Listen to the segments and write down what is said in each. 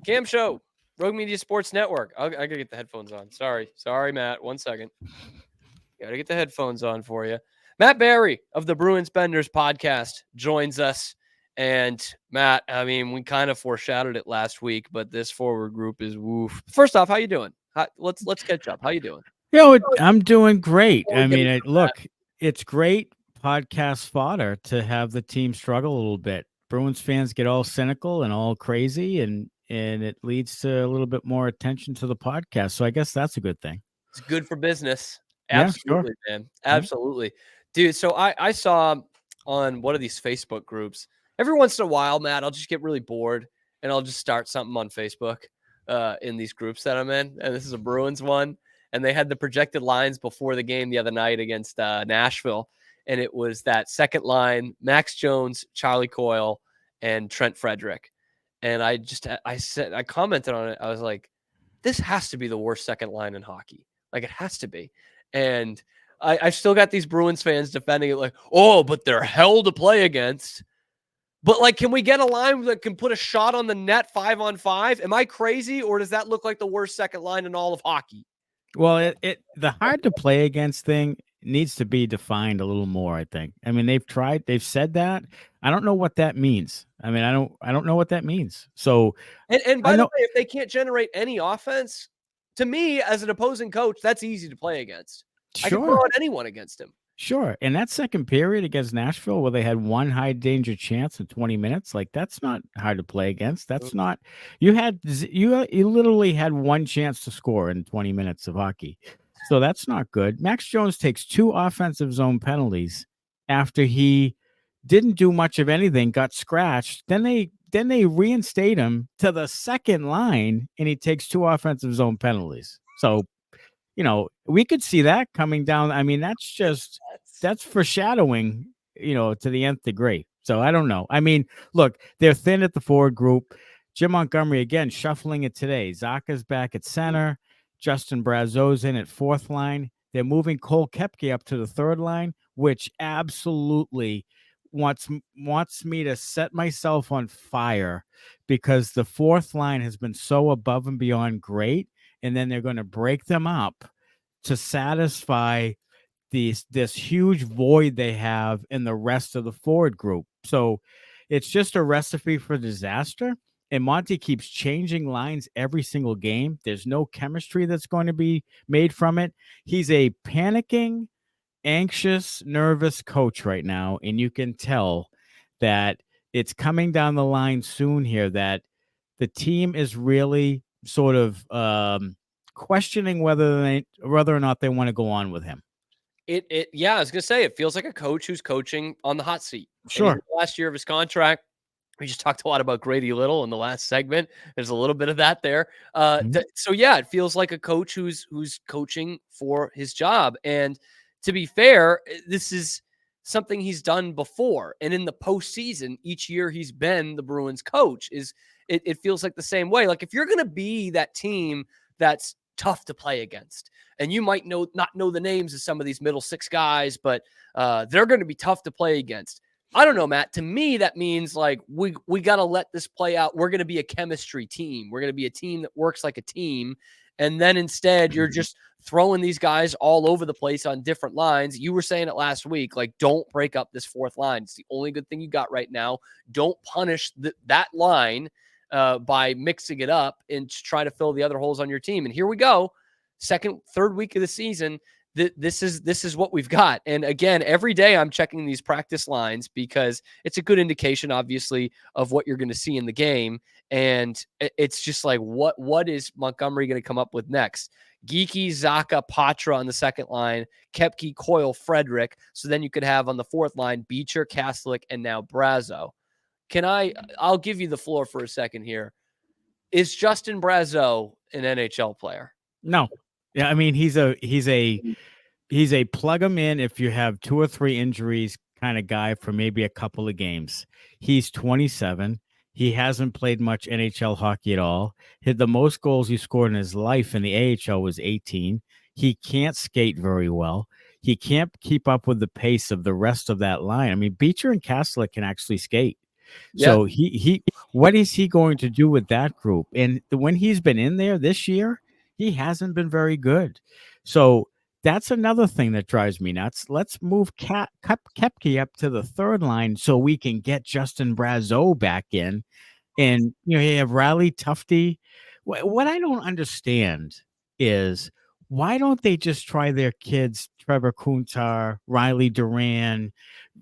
Cam Show, Rogue Media Sports Network. I gotta get the headphones on. Sorry, Matt. 1 second. Gotta get the headphones on for you. Matt Barry of the Bruins Benders podcast joins us. And Matt, I mean, we kind of foreshadowed it last week, but this forward group is woof. First off, how you doing? Let's catch up. How you doing? I'm doing great. Before we get into that, Look, it's great podcast fodder to have the team struggle a little bit. Bruins fans get all cynical and all crazy, and it leads to a little bit more attention to the podcast. So I guess that's a good thing. it's good for business. Yeah, sure. Absolutely, man. Absolutely. Dude, so I saw on one of these Facebook groups, every once in a while, Matt, I'll just get really bored and I'll just start something on Facebook in these groups that I'm in. And this is a Bruins one. And they had the projected lines before the game the other night against Nashville. And it was that second line, Max Jones, Charlie Coyle, and Trent Frederick. And I commented on it. I was like, this has to be the worst second line in hockey. Like, it has to be. And I still got these Bruins fans defending it like, oh, but they're hell to play against. But, like, can we get a line that can put a shot on the net 5-on-5? Am I crazy, or does that look like the worst second line in all of hockey? Well, the hard to play against thing needs to be defined a little more, I think. I mean, they've said that. I don't know what that means. I mean, I don't know what that means. So, And by the way, if they can't generate any offense, to me, as an opposing coach, that's easy to play against. I can throw out anyone against him. Sure. In that second period against Nashville, where they had one high danger chance in 20 minutes, like that's not hard to play against. That's not, you literally had one chance to score in 20 minutes of hockey. So that's not good. Max Jones takes 2 offensive zone penalties after he didn't do much of anything, got scratched. Then they reinstate him to the second line and he takes 2 offensive zone penalties. So, we could see that coming down. I mean, that's foreshadowing, to the nth degree. So I don't know. I mean, look, they're thin at the forward group. Jim Montgomery, again, shuffling it today. Zaka's back at center. Justin Brazeau's in at fourth line. They're moving Cole Koepke up to the third line, which absolutely wants me to set myself on fire because the fourth line has been so above and beyond great. And then they're going to break them up to satisfy this huge void they have in the rest of the forward group. So it's just a recipe for disaster. And Monty keeps changing lines every single game. There's no chemistry that's going to be made from it. He's a panicking, anxious, nervous coach right now. And you can tell that it's coming down the line soon here that the team is really sort of questioning whether or not they want to go on with him. Yeah, I was gonna say it feels like a coach who's coaching on the hot seat. Sure. Last year of his contract. We just talked a lot about Grady Little in the last segment. There's a little bit of that there. So yeah, it feels like a coach who's coaching for his job. And to be fair, this is something he's done before. And in the postseason, each year he's been the Bruins coach. It feels like the same way. Like if you're going to be that team that's tough to play against, and you might not know the names of some of these middle six guys, but they're going to be tough to play against. I don't know, Matt. To me, that means like we got to let this play out. We're going to be a chemistry team. We're going to be a team that works like a team. And then instead, you're just throwing these guys all over the place on different lines. You were saying it last week, like, don't break up this fourth line. It's the only good thing you got right now. Don't punish that line by mixing it up and try to fill the other holes on your team. And here we go. Third week of the season. This is what we've got. And again, every day I'm checking these practice lines because it's a good indication, obviously, of what you're going to see in the game. And it's just like, what is Montgomery going to come up with next? Geeky, Zaka, Patra on the second line, Koepke, Coyle, Frederick. So then you could have on the fourth line, Beecher, Kastelic, and now Brazeau. I'll give you the floor for a second here. Is Justin Brazeau an NHL player? No. Yeah, I mean, he's a plug him in if you have 2 or 3 injuries kind of guy for maybe a couple of games. He's 27. He hasn't played much NHL hockey at all. The most goals he scored in his life in the AHL was 18. He can't skate very well. He can't keep up with the pace of the rest of that line. I mean, Beecher and Kastelic can actually skate. Yeah. So what is he going to do with that group? And when he's been in there this year, he hasn't been very good. So that's another thing that drives me nuts. Let's move Kepke up to the third line so we can get Justin Brazeau back in. And you have Riley Tufte. What I don't understand is why don't they just try their kids, Trevor Kuntar, Riley Duran,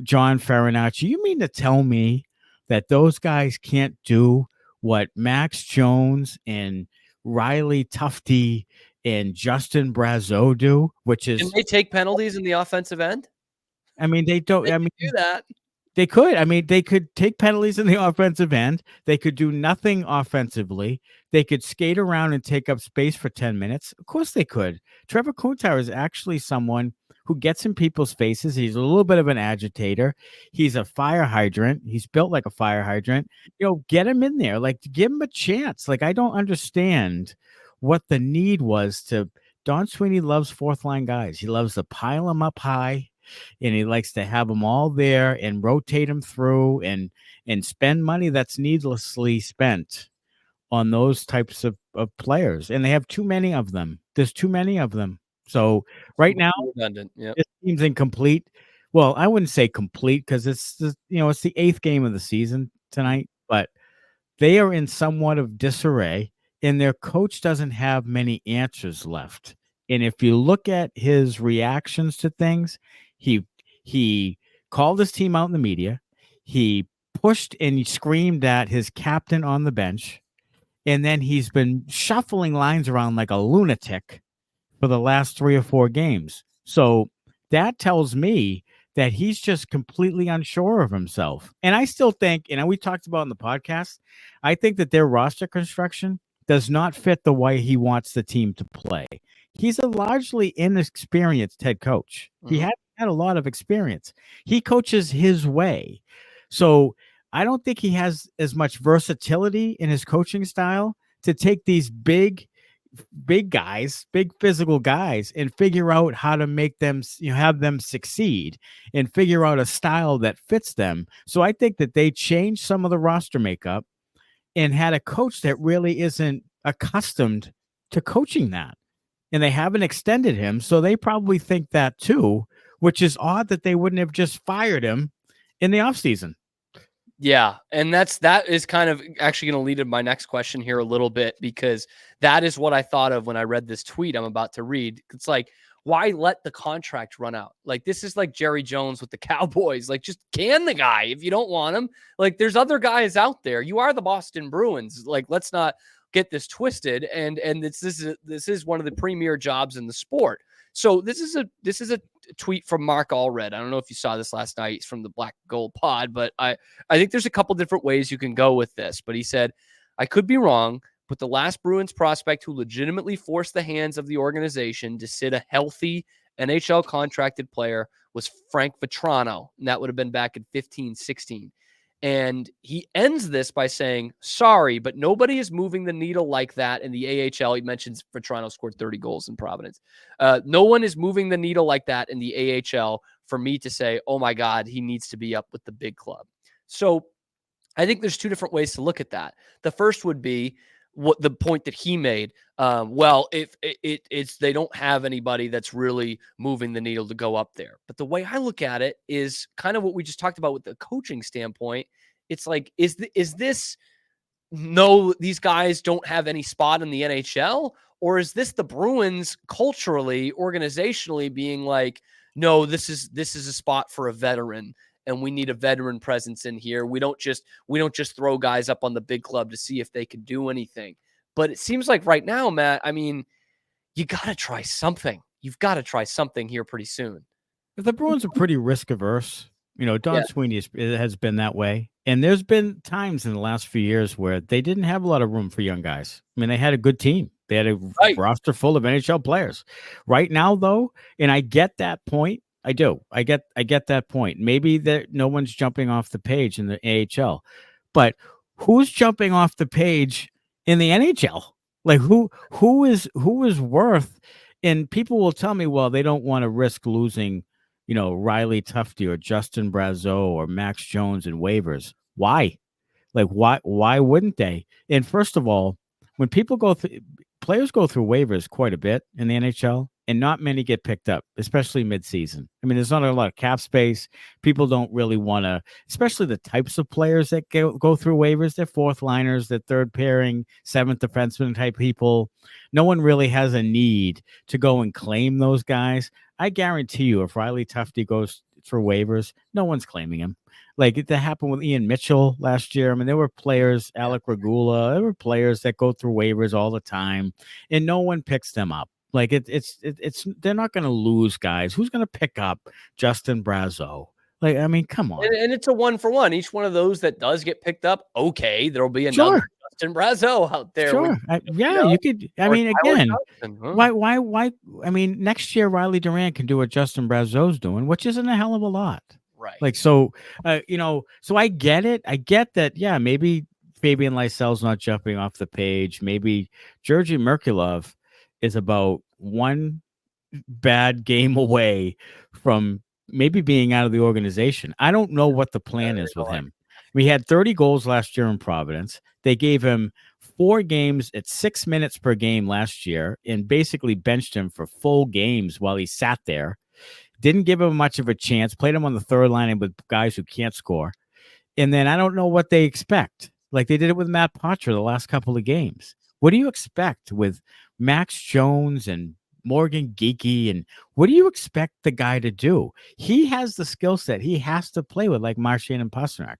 John Farinacci? You mean to tell me that those guys can't do what Max Jones and Riley Tufte and Justin Brazeau do, which Can is, they take penalties in the offensive end? I mean, they don't, They I can mean, do that. they could. I mean, they could take penalties in the offensive end. They could do nothing offensively. They could skate around and take up space for 10 minutes. Of course they could. Trevor Kuntar is actually someone who gets in people's faces. He's a little bit of an agitator. He's a fire hydrant. He's built like a fire hydrant. Get him in there. Like, give him a chance. Like, I don't understand what the need was to. Don Sweeney loves fourth line guys. He loves to pile them up high, and he likes to have them all there and rotate them through and spend money that's needlessly spent on those types of players. And they have too many of them. There's too many of them. So right now, Redundant. Yeah. this team's incomplete. Well, I wouldn't say complete because it's the eighth game of the season tonight, but they are in somewhat of disarray, and their coach doesn't have many answers left. And if you look at his reactions to things, he called his team out in the media. He pushed and he screamed at his captain on the bench. And then he's been shuffling lines around like a lunatic for the last 3 or 4 games. So that tells me that he's just completely unsure of himself. And I still think, and we talked about in the podcast, I think that their roster construction does not fit the way he wants the team to play. He's a largely inexperienced head coach. He hasn't had a lot of experience. He coaches his way. So I don't think he has as much versatility in his coaching style to take these big guys, big physical guys, and figure out how to make them, have them succeed and figure out a style that fits them. So I think that they changed some of the roster makeup and had a coach that really isn't accustomed to coaching that. And they haven't extended him. So they probably think that too, which is odd that they wouldn't have just fired him in the offseason. Yeah, and that is kind of actually going to lead to my next question here a little bit, because that is what I thought of when I read this tweet I'm about to read. It's like, why let the contract run out? Like, this is like Jerry Jones with the Cowboys. Like, just can the guy if you don't want him. Like, there's other guys out there. You are the Boston Bruins. Like, let's not get this twisted. And this is one of the premier jobs in the sport. So this is a tweet from Mark Allred. I don't know if you saw this last night. It's from the Black Gold Pod, but I think there's a couple different ways you can go with this. But he said, I could be wrong, but the last Bruins prospect who legitimately forced the hands of the organization to sit a healthy NHL contracted player was Frank Vetrano. And that would have been back in 15-16. And he ends this by saying, sorry, but nobody is moving the needle like that in the AHL. He mentions Vetrano scored 30 goals in Providence. No one is moving the needle like that in the AHL for me to say, oh my God, he needs to be up with the big club. So I think there's two different ways to look at that. The first would be what the point that he made. Well, if it's they don't have anybody that's really moving the needle to go up there. But the way I look at it is kind of what we just talked about with the coaching standpoint. It's like, is this no, these guys don't have any spot in the NHL? Or is this the Bruins culturally, organizationally being like, no, this is a spot for a veteran, and we need a veteran presence in here. We don't just throw guys up on the big club to see if they can do anything. But it seems like right now, Matt, I mean, you got to try something. You've got to try something here pretty soon. The Bruins are pretty risk averse. Don Sweeney has been that way. And there's been times in the last few years where they didn't have a lot of room for young guys. I mean, they had a good team. They had a roster full of NHL players. Right now, though, and I get that point. I do. I get that point. Maybe that no one's jumping off the page in the AHL, but who's jumping off the page in the NHL? Like who is worth? And people will tell me, well, they don't want to risk losing, Riley Tufte or Justin Brazeau or Max Jones and waivers. Why? Like, why wouldn't they? And first of all, when people go through players go through waivers quite a bit in the NHL, and not many get picked up, especially midseason. I mean, there's not a lot of cap space. People don't really want to, especially the types of players that go through waivers. They're fourth liners, they're third pairing, seventh defenseman type people. No one really has a need to go and claim those guys. I guarantee you, if Riley Tufte goes through waivers, no one's claiming him. Like that happened with Ian Mitchell last year. I mean, there were players, Yeah. Alec Regula, there were players that go through waivers all the time, and no one picks them up. Like it's they're not going to lose guys. Who's going to pick up Justin Brazeau? Like, I mean, come on. And it's a 1 for 1. Each one of those that does get picked up, okay, there'll be another Sure, Justin Brazeau out there when sure. you Yeah, know, you could. I or mean, Tyler again, Johnson, huh? why? I mean, next year Riley Durant can do what Justin Brazeau's doing, which isn't a hell of a lot. Right. Like, so, so I get it. I get that. Yeah, maybe Fabian Lysel's not jumping off the page. Maybe Georgi Merkulov is about one bad game away from maybe being out of the organization. I don't know what the plan is with him. We had 30 goals last year in Providence. They gave him 4 games at 6 minutes per game last year and basically benched him for full games while he sat there. Didn't give him much of a chance. Played him on the third line with guys who can't score. And then I don't know what they expect. Like they did it with Matt Poitras the last couple of games. What do you expect with Max Jones and Morgan Geekie? And what do you expect the guy to do? He has the skill set. He has to play with like Marchand and Pastrnak.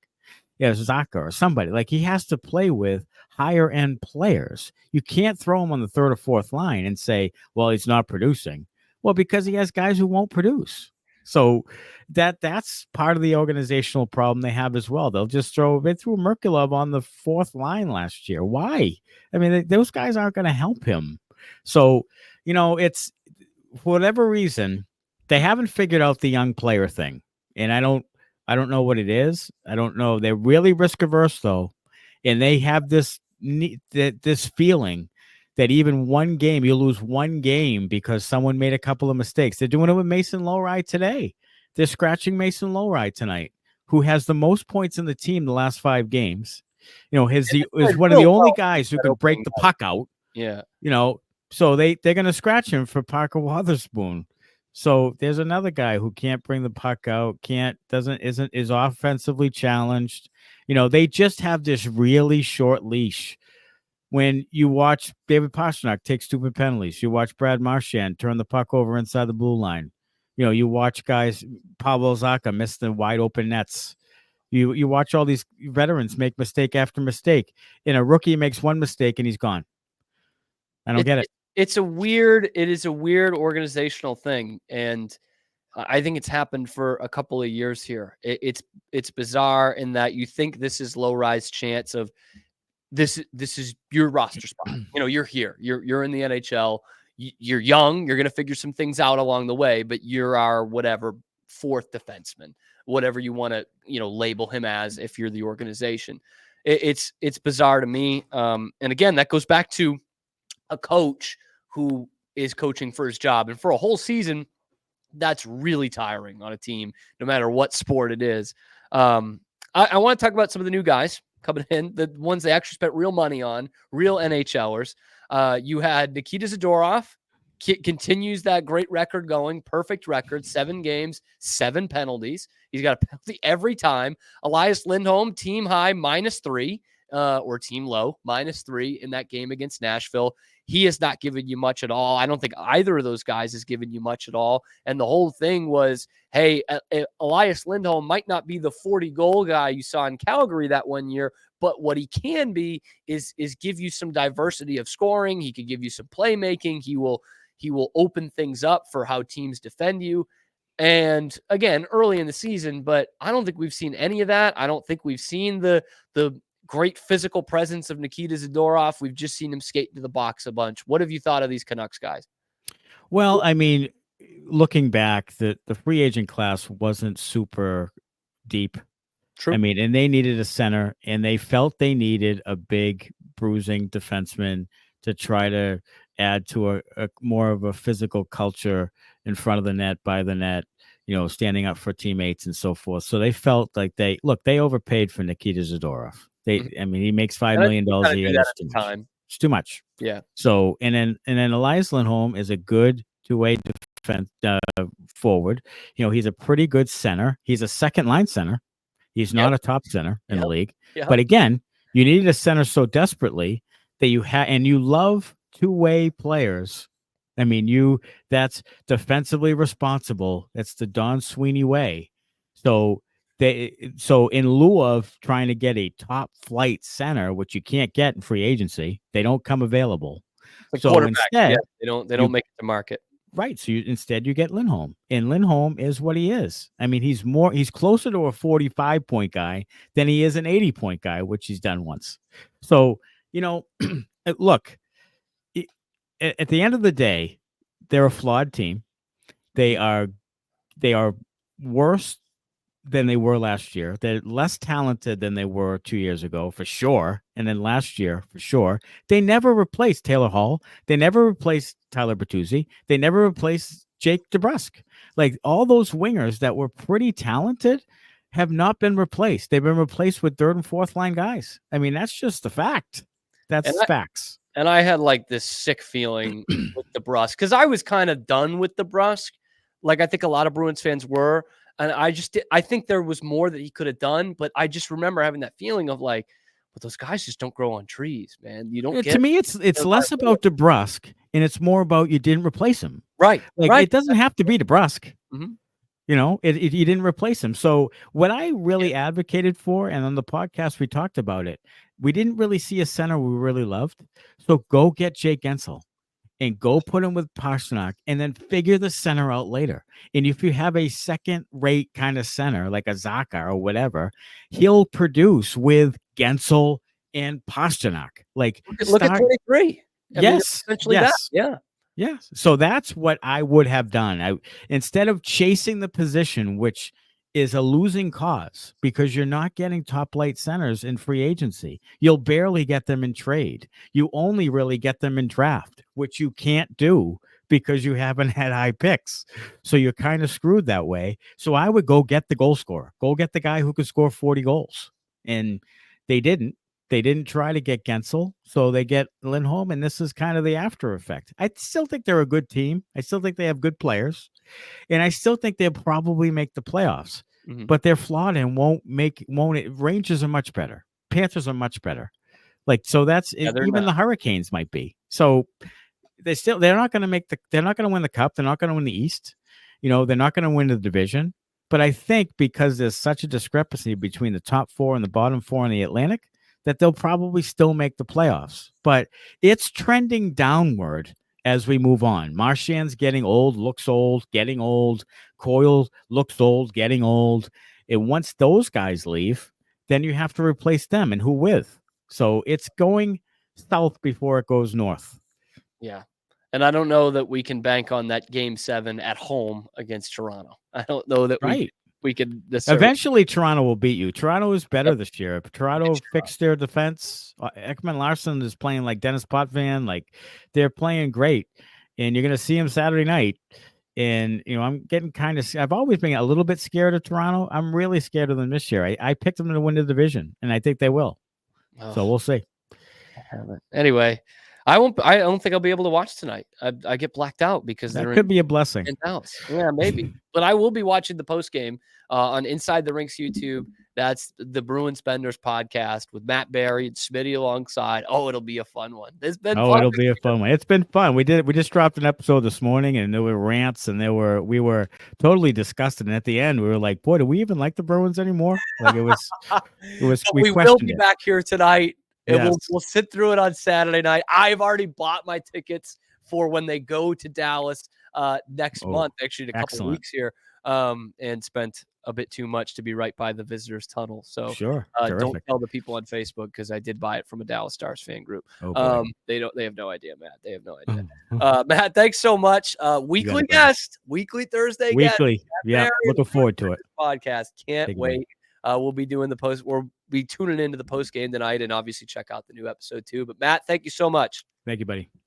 Yeah, Zaka or somebody. Like he has to play with higher end players. You can't throw him on the third or fourth line and say, well, he's not producing. Well, because he has guys who won't produce. So that's part of the organizational problem they have as well. They'll just they threw Merkulov on the fourth line last year. Why? I mean, those guys aren't going to help him. So, it's for whatever reason, they haven't figured out the young player thing. And I don't know what it is. I don't know. They're really risk averse though. And they have this feeling that even one game, you lose one game because someone made a couple of mistakes. They're doing it with Mason Lowry today. They're scratching Mason Lowry tonight, who has the most points in the team the last 5 games. Is one of the only guys who can break the puck out. Yeah. So they're going to scratch him for Parker Wotherspoon. So there's another guy who can't bring the puck out, is offensively challenged. They just have this really short leash. When you watch David Pastrnak take stupid penalties, you watch Brad Marchand turn the puck over inside the blue line. You watch guys, Pavel Zacha miss the wide open nets. You watch all these veterans make mistake after mistake. And a rookie makes one mistake and he's gone. I don't get it. It is a weird organizational thing. And I think it's happened for a couple of years here. It's bizarre in that you think this is low rise chance of this is your roster spot. You're here. You're in the NHL. You're young. You're going to figure some things out along the way, but you're our whatever 4th defenseman, whatever you want to, label him as if you're the organization. It's bizarre to me. And again, that goes back to a coach who is coaching for his job. And for a whole season, that's really tiring on a team, no matter what sport it is. I want to talk about some of the new guys coming in, the ones they actually spent real money on, real NHLers. You had Nikita Zadorov, continues that great record going, perfect record, 7 games, 7 penalties. He's got a penalty every time. Elias Lindholm, team high, -3, or team low, -3 in that game against Nashville. He has not given you much at all. I don't think either of those guys has given you much at all. And the whole thing was, hey, Elias Lindholm might not be the 40-goal guy you saw in Calgary that one year, but what he can be is give you some diversity of scoring. He could give you some playmaking. He will open things up for how teams defend you. And again, early in the season, but I don't think we've seen any of that. I don't think we've seen the great physical presence of Nikita Zadorov. We've just seen him skate into the box a bunch. What have you thought of these Canucks guys? Well, I mean, looking back, the free agent class wasn't super deep. True. I mean, and they needed a center, and they felt they needed a big bruising defenseman to try to add to a more of a physical culture in front of the net, by the net. standing up for teammates and so forth. So they felt like they overpaid for Nikita Zadorov. Mhm. I mean, he makes $5 And I think million they a kinda year. knew that That's at too the much. time. It's too much. Yeah. So and then Elias Lindholm is a good two-way defense forward. He's a pretty good center. He's a second line center. He's Yep. not a top center in Yep. the league. Yep. But again, you needed a center so desperately that and you love two-way players. I mean, that's defensively responsible. That's the Don Sweeney way. So so in lieu of trying to get a top flight center, which you can't get in free agency, they don't come available. The So quarterbacks, yeah, instead, they don't you make it to market. right. So instead you get Lindholm, and Lindholm is what he is. I mean, he's closer to a 45-point guy than he is an 80-point guy, which he's done once. So, look, at the end of the day, they're a flawed team. They are worse than they were last year. They're less talented than they were 2 years ago, for sure. And then last year, for sure. They never replaced Taylor Hall. They never replaced Tyler Bertuzzi. They never replaced Jake DeBrusk. Like, all those wingers that were pretty talented have not been replaced. They've been replaced with third and fourth line guys. I mean, that's just the fact. And That's facts. I had, like, this sick feeling with DeBrusk because I was kinda done with DeBrusk, like I think a lot of Bruins fans were, and I think there was more that he could have done, but I just remember having that feeling of, like, "But those guys just don't grow on trees, man. You don't To get me, it's less about DeBrusk and it's more about you didn't replace him. Right, Like, right. it doesn't have to be DeBrusk. Mhm. You didn't replace him. So what I really advocated for, and on the podcast we talked about it, we didn't really see a center we really loved. So go get Jake Gensel and go put him with Pastrnak and then figure the center out later. And if you have a second rate kind of center like a Zaka or whatever, he'll produce with Gensel and Pastrnak. Like, Look at start. 23. I mean, it's Yes. essentially that. Yes. Yeah. Yes. So that's what I would have done. Instead of chasing the position, which is a losing cause because you're not getting top light centers in free agency. You'll barely get them in trade. You only really get them in draft, which you can't do because you haven't had high picks. So you're kind of screwed that way. So I would go get the goal scorer. Go get the guy who could score 40 goals. And they didn't. They didn't try to get Gensel, so they get Lindholm, and this is kind of the after effect. I still think they're a good team. I still think they have good players, and I still think they'll probably make the playoffs. Mhm. But they're flawed and won't. Rangers are much better. Panthers are much better. Like, so that's Yeah, they're even not. the Hurricanes might be. So they're not going to they're not going to win the cup. They're not going to win the East. They're not going to win the division. But I think because there's such a discrepancy between the top four and the bottom four in the Atlantic, that they'll probably still make the playoffs. But it's trending downward as we move on. Marchand's getting old, looks old, getting old. Coyle looks old, getting old. And once those guys leave, then you have to replace them, and who with? So it's going south before it goes north. Yeah. And I don't know that we can bank on that game 7 at home against Toronto. I don't know that Right. we could necessarily. Eventually, Toronto will beat you. Toronto is better Yep. this year. If Toronto fixed their defense, Ekman Larson is playing like Dennis Potvin. Like, they're playing great. And you're going to see him Saturday night. And, I'm getting I've always been a little bit scared of Toronto. I'm really scared of them this year. I picked them to win the division, and I think they will. Oh, So we'll see. anyway, I don't think I'll be able to watch tonight. I get blacked out because That they're could be a blessing. in Dallas. Yeah, maybe. But I will be watching the post game on Inside the Rinks YouTube. That's the Bruins Benders podcast with Matt Barry and Smitty alongside. Oh, it'll be a fun one. It's been fun. It'll be a fun one. It's been fun. We just dropped an episode this morning, and there were rants, and we were totally disgusted. And at the end, we were like, "Boy, do we even like the Bruins anymore?" Like, it was. We will be back here tonight. And Yes. we'll sit through it on Saturday night. I've already bought my tickets for when they go to Dallas next month, actually in a couple of weeks here, and spent a bit too much to be right by the visitors tunnel. So Sure. don't tell the people on Facebook because I did buy it from a Dallas Stars fan group. They have no idea, Matt. They have no idea. Matt, thanks so much. Weekly guest, weekly Thursday guest. Yeah. Looking forward to it. Podcast. Can't wait. We'll be doing we'll be tuning into the post game tonight and obviously check out the new episode too. But Matt, thank you so much. Thank you, buddy.